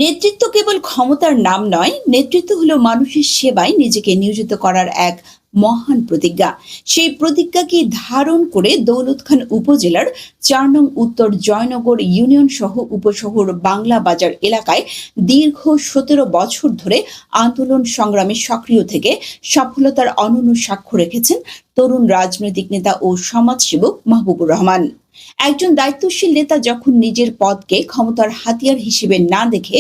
নেতৃত্ব কেবল ক্ষমতার নাম নয়, নেতৃত্ব হলো মানুষের সেবায় নিজেকে নিয়োজিত করার এক মহান প্রতিজ্ঞা। সেই প্রতিজ্ঞাকে ধারণ করে দৌলতখান উপজেলার ৪ নং উত্তর জয়নগর ইউনিয়ন সহ উপশহর বাংলা বাজার এলাকায় দীর্ঘ ১৭ বছর ধরে আন্দোলন সংগ্রামে সক্রিয় থেকে সফলতার অনন্য সাক্ষ্য রেখেছেন তরুণ রাজনৈতিক নেতা ও সমাজসেবক মাহবুবুর রহমান। একজন দায়িত্বশীল নেতা যখন নিজের পদকে ক্ষমতার হাতিয়ার হিসেবে না দেখে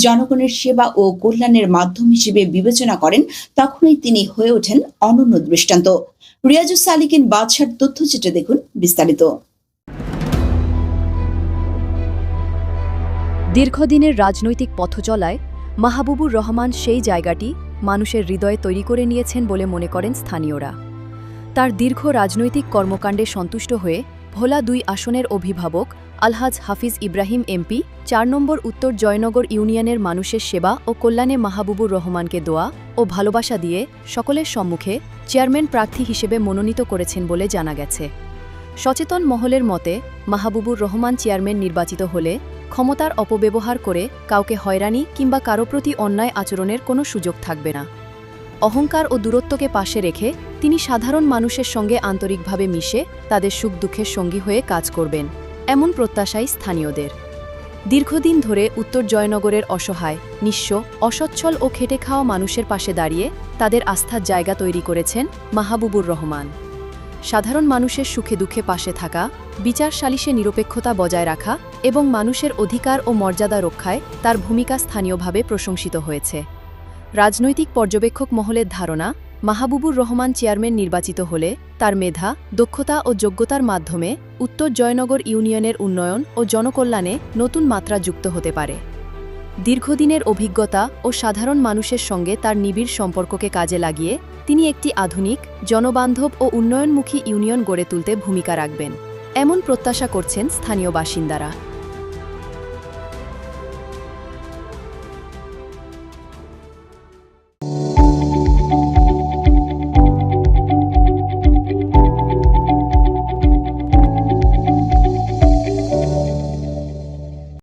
জনগণের সেবা ও কল্যাণের মাধ্যম হিসেবে বিবেচনা করেন, তখনই তিনি হয়ে ওঠেন অনন্য দৃষ্টান্ত। রিয়াজুস সালিকিন বাদশার তথ্যচিত্রে দেখুন বিস্তারিত। দীর্ঘদিনের রাজনৈতিক পথচলায় মাহবুবুর রহমান সেই জায়গাটি মানুষের হৃদয়ে তৈরি করে নিয়েছেন বলে মনে করেন স্থানীয়রা। তার দীর্ঘ রাজনৈতিক কর্মকাণ্ডে সন্তুষ্ট হয়ে ভোলা ২ আসনের অভিভাবক আলহাজ হাফিজ ইব্রাহিম এমপি ৪ নম্বর উত্তর জয়নগর ইউনিয়নের মানুষের সেবা ও কল্যাণে মাহবুবুর রহমানকে দোয়া ও ভালোবাসা দিয়ে সকলের সম্মুখে চেয়ারম্যান প্রার্থী হিসেবে মনোনীত করেছেন বলে জানা গেছে। সচেতন মহলের মতে মাহবুবুর রহমান চেয়ারম্যান নির্বাচিত হলে ক্ষমতার অপব্যবহার করে কাউকে হয়রানি কিংবা কারো প্রতি অন্যায় আচরণের কোনো সুযোগ থাকবে না। অহংকার ও দূরত্বকে পাশে রেখে তিনি সাধারণ মানুষের সঙ্গে আন্তরিকভাবে মিশে তাদের সুখ দুঃখের সঙ্গী হয়ে কাজ করবেন, এমন প্রত্যাশাই স্থানীয়দের। দীর্ঘদিন ধরে উত্তর জয়নগরের অসহায়, নিঃস্ব, অসচ্ছল ও খেটে খাওয়া মানুষের পাশে দাঁড়িয়ে তাদের আস্থার জায়গা তৈরি করেছেন মাহবুবুর রহমান। সাধারণ মানুষের সুখে দুঃখে পাশে থাকা, বিচার সালিশে নিরপেক্ষতা বজায় রাখা এবং মানুষের অধিকার ও মর্যাদা রক্ষায় তার ভূমিকা স্থানীয়ভাবে প্রশংসিত হয়েছে। রাজনৈতিক পর্যবেক্ষক মহলের ধারণা, মাহবুবুর রহমান চেয়ারম্যান নির্বাচিত হলে তার মেধা, দক্ষতা ও যোগ্যতার মাধ্যমে উত্তর জয়নগর ইউনিয়নের উন্নয়ন ও জনকল্যাণে নতুন মাত্রা যুক্ত হতে পারে। দীর্ঘদিনের অভিজ্ঞতা ও সাধারণ মানুষের সঙ্গে তার নিবিড় সম্পর্ককে কাজে লাগিয়ে তিনি একটি আধুনিক, জনবান্ধব ও উন্নয়নমুখী ইউনিয়ন গড়ে তুলতে ভূমিকা রাখবেন, এমন প্রত্যাশা করছেন স্থানীয় বাসিন্দারা।